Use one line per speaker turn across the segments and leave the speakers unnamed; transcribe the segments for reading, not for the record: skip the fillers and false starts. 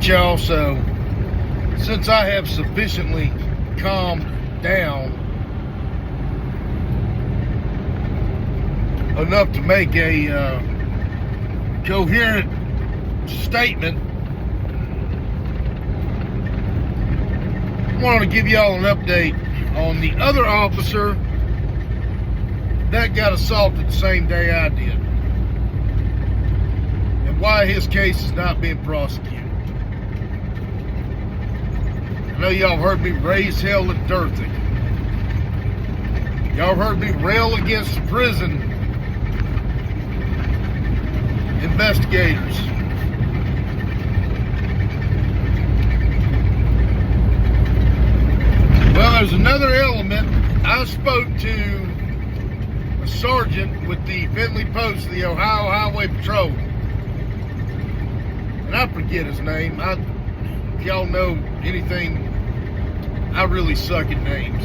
right, y'all, so since I have sufficiently calmed down enough to make a coherent statement, I wanted to give y'all an update on the other officer that got assaulted the same day I did, and why his case is not being prosecuted. I know y'all heard me raise hell at Dorothy. Y'all heard me rail against the prison investigators. Well, there's another element. I spoke to a sergeant with the Findlay Post, the Ohio Highway Patrol, and I forget his name. If y'all know anything, I really suck at names.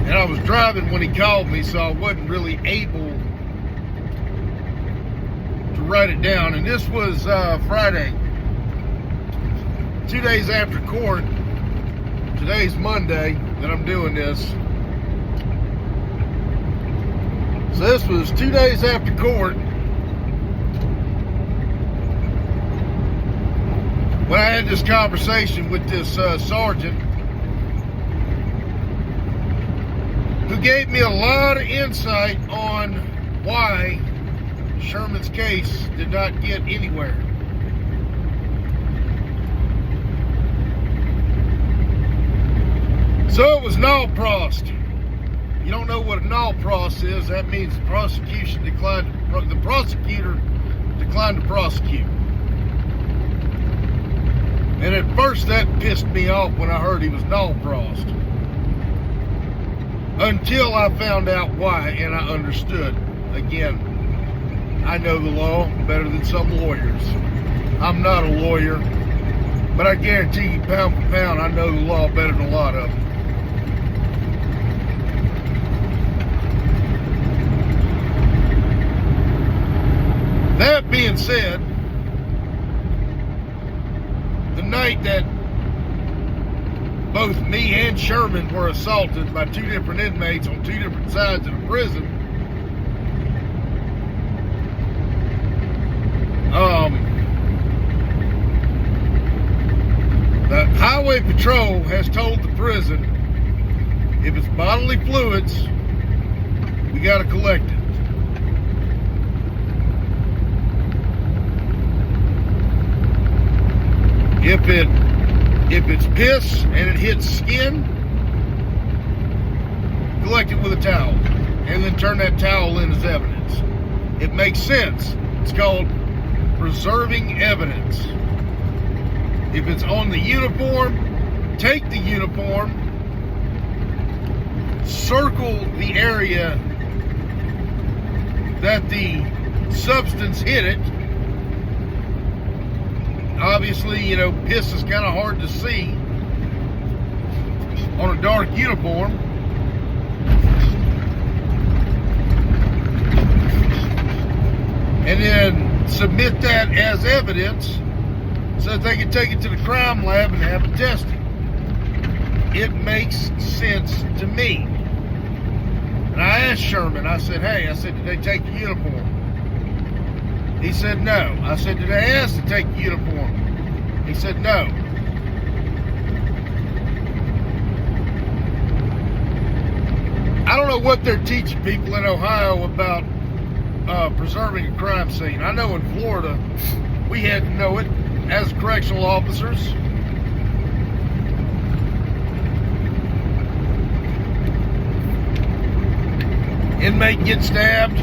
And I was driving when he called me, so I wasn't really able to write it down. And this was Friday, 2 days after court. Today's Monday that I'm doing this. So this was 2 days after court when I had this conversation with this sergeant who gave me a lot of insight on why Sherman's case did not get anywhere. So it was null prost. You don't know what a null prost is? That means the prosecutor declined to prosecute. And at first that pissed me off when I heard he was null prost, until I found out why and I understood. Again, I know the law better than some lawyers. I'm not a lawyer, but I guarantee you, pound for pound, I know the law better than a lot of them. That being said, the night that both me and Sherman were assaulted by two different inmates on two different sides of the prison, the Highway Patrol has told the prison, if it's bodily fluids, we got to collect it. If it's piss and it hits skin, collect it with a towel and then turn that towel in as evidence. It makes sense. It's called preserving evidence. If it's on the uniform, take the uniform, circle the area that the substance hit it. Obviously, you know, piss is kind of hard to see on a dark uniform. And then submit that as evidence so that they can take it to the crime lab and have it tested. It makes sense to me. And I asked Sherman, I said, hey, did they take the uniform? He said no. I said, did they ask to take the uniform? He said no. I don't know what they're teaching people in Ohio about preserving a crime scene. I know in Florida, we had to know it as correctional officers. Inmate gets stabbed.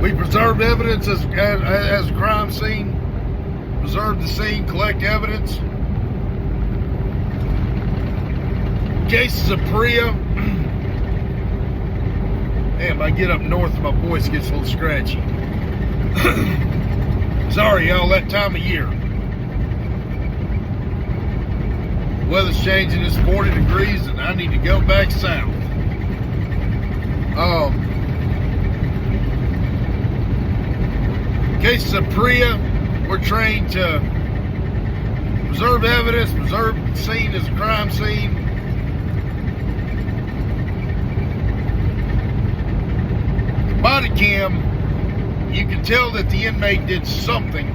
We preserve evidence as a crime scene. Preserve the scene, collect evidence. Cases of PREA. Damn, I get up north, my voice gets a little scratchy. Sorry, y'all, that time of year. Weather's changing, it's 40 degrees, and I need to go back south. cases of PREA, we're trained to preserve evidence, preserve the scene as a crime scene. Body cam, you can tell that the inmate did something.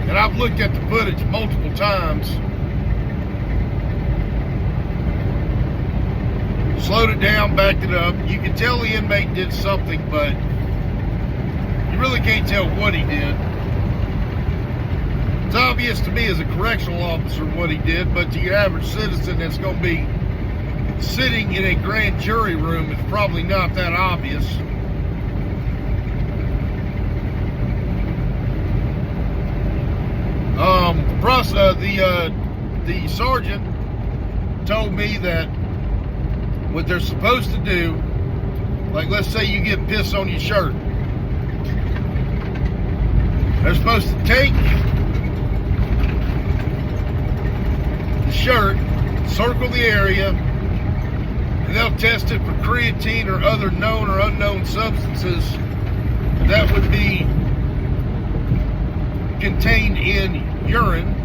And I've looked at the footage multiple times. Slowed it down, backed it up. You can tell the inmate did something, but you really can't tell what he did. It's obvious to me as a correctional officer what he did, but to your average citizen that's going to be sitting in a grand jury room, it's probably not that obvious. The sergeant told me that what they're supposed to do, like let's say you get piss on your shirt, they're supposed to take the shirt, circle the area, and they'll test it for creatine or other known or unknown substances that would be contained in urine,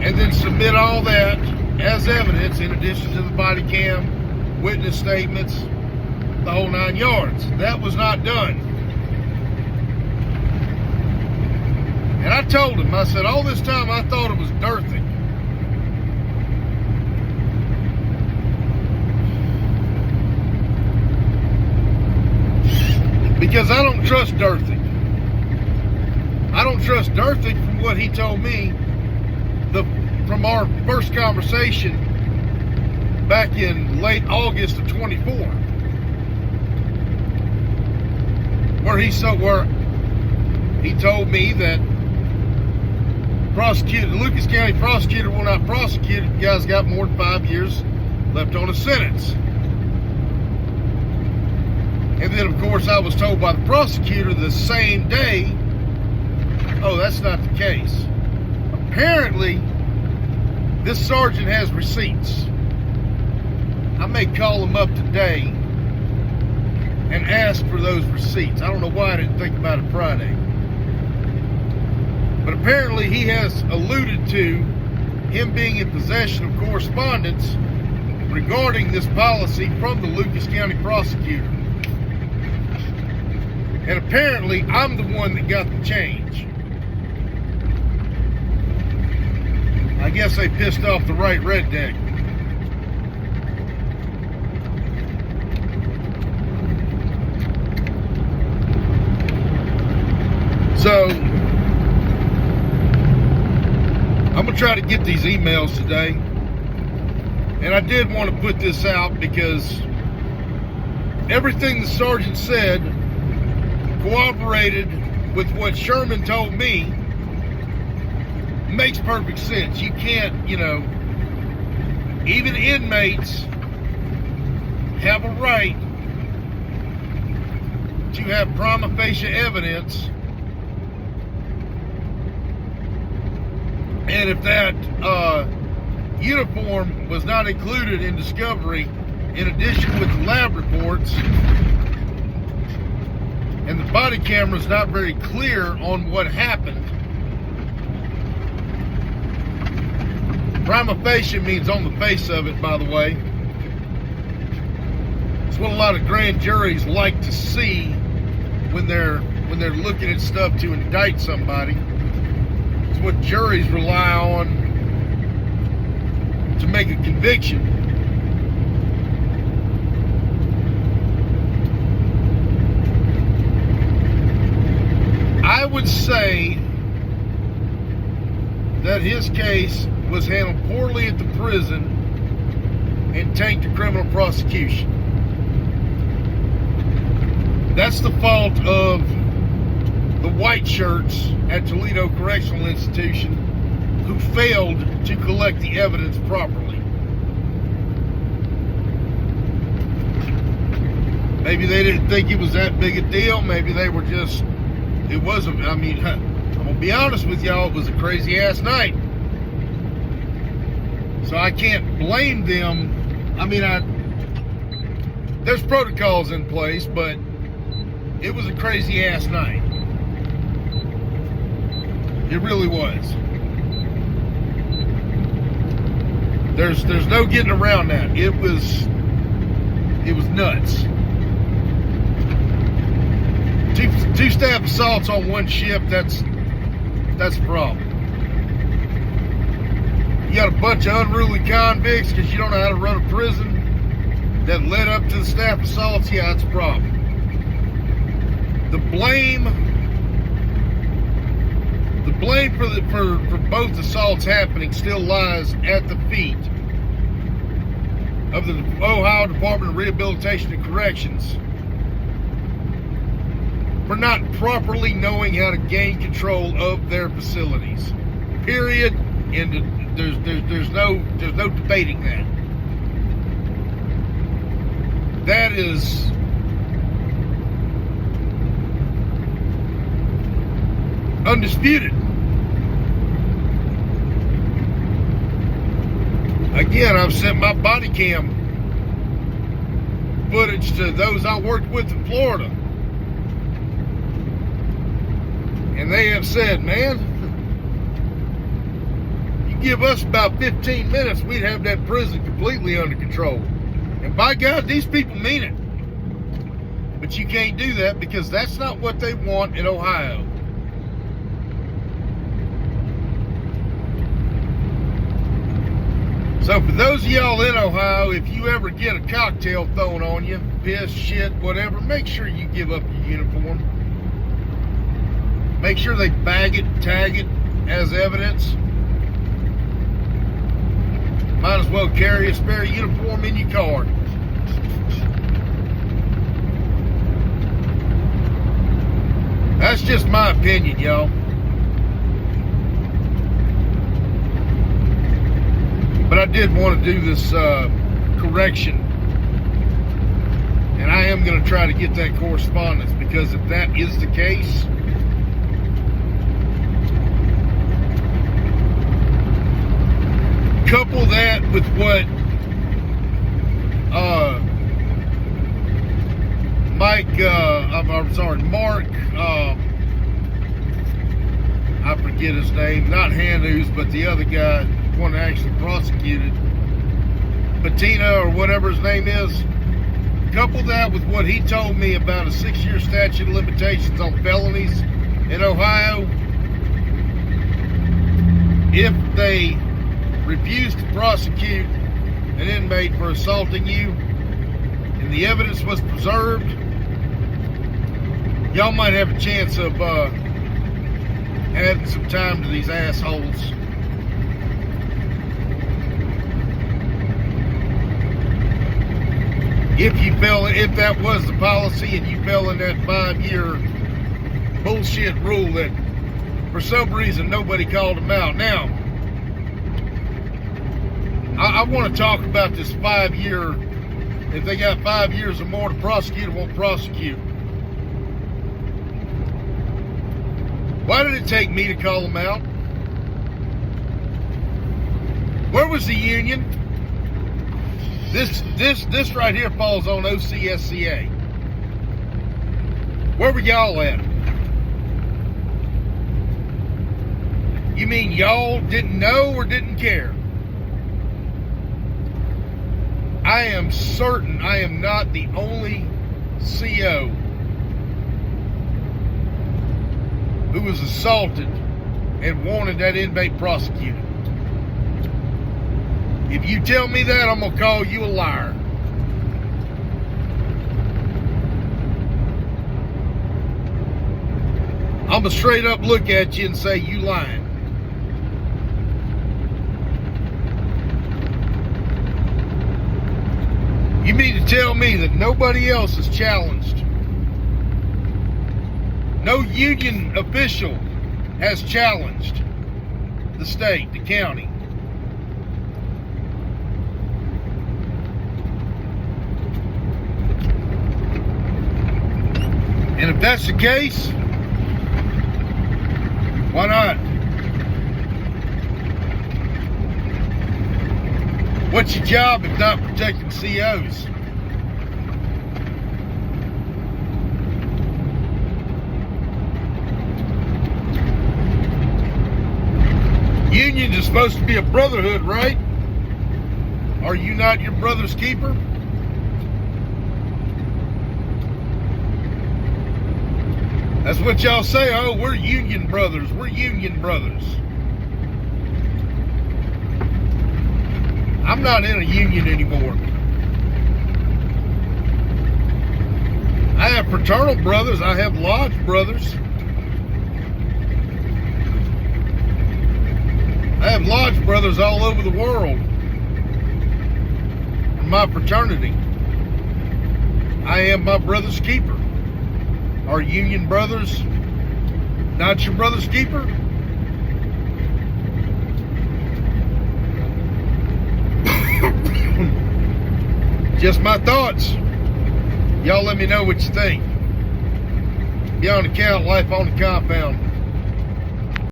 and then submit all that as evidence in addition to the body cam, witness statements, the whole 9 yards. That was not done. And I told him, I said, all this time I thought it was Dorothy. Because I don't trust Dorothy. I don't trust Dorothy from what he told me from our first conversation back in late August of 24. Where he told me that the Lucas County prosecutor will not prosecute if the guy's got more than 5 years left on a sentence. And then, of course, I was told by the prosecutor the same day, oh, that's not the case. Apparently, this sergeant has receipts. I may call him up today and ask for those receipts. I don't know why I didn't think about it Friday. But apparently he has alluded to him being in possession of correspondence regarding this policy from the Lucas County prosecutor. And apparently I'm the one that got the change. I guess they pissed off the right redneck. So, I'm going to try to get these emails today. And I did want to put this out because everything the sergeant said cooperated with what Sherman told me. Makes perfect sense. You can't, even inmates have a right to have prima facie evidence. And if that uniform was not included in discovery, in addition with the lab reports, and the body camera is not very clear on what happened, prima facie means on the face of it, by the way. It's what a lot of grand juries like to see when they're looking at stuff to indict somebody. It's what juries rely on to make a conviction. I would say that his case was handled poorly at the prison and tanked a criminal prosecution. That's the fault of the white shirts at Toledo Correctional Institution who failed to collect the evidence properly. Maybe they didn't think it was that big a deal. Maybe they were just, it wasn't, I'm gonna be honest with y'all, it was a crazy ass night. So I can't blame them. there's protocols in place, but it was a crazy ass night. It really was. There's no getting around that. It was nuts. Two staff assaults on one ship, that's a problem. You got a bunch of unruly convicts because you don't know how to run a prison that led up to the staff assaults, yeah, that's a problem. The blame for both assaults happening still lies at the feet of the Ohio Department of Rehabilitation and Corrections for not properly knowing how to gain control of their facilities. Period. And there's no debating that. That is undisputed. Again, I've sent my body cam footage to those I worked with in Florida. And they have said, man, you give us about 15 minutes, we'd have that prison completely under control. And by God, these people mean it. But you can't do that because that's not what they want in Ohio. So for those of y'all in Ohio, if you ever get a cocktail thrown on you, piss, shit, whatever, make sure you give up your uniform. Make sure they bag it, tag it as evidence. Might as well carry a spare uniform in your car. That's just my opinion, y'all. But I did want to do this correction. And I am going to try to get that correspondence, because if that is the case, couple that with what Mark, I forget his name, not Hanus, but the other guy, one that actually prosecuted, Patina or whatever his name is, couple that with what he told me about a 6-year statute of limitations on felonies in Ohio. If they refuse to prosecute an inmate for assaulting you and the evidence was preserved, y'all might have a chance of adding some time to these assholes. If that was the policy and you fell in that 5-year bullshit rule that for some reason nobody called them out. Now, I want to talk about this 5-year, if they got 5 years or more to prosecute, won't prosecute. Why did it take me to call them out? Where was the union? This right here falls on OCSCA. Where were y'all at? You mean y'all didn't know or didn't care? I am certain I am not the only CO who was assaulted and wanted that inmate prosecuted. If you tell me that, I'm going to call you a liar. I'm going to straight up look at you and say, you lying. You mean to tell me that nobody else is challenged? No union official has challenged the state, the county. And if that's the case, why not? What's your job if not protecting COs? Unions is supposed to be a brotherhood, right? Are you not your brother's keeper? That's what y'all say. Oh, we're union brothers. We're union brothers. I'm not in a union anymore. I have fraternal brothers. I have lodge brothers. I have lodge brothers all over the world. In my fraternity. I am my brother's keeper. Are union brothers not your brother's keeper? Just my thoughts. Y'all let me know what you think. Beyond the Count, Life on the Compound.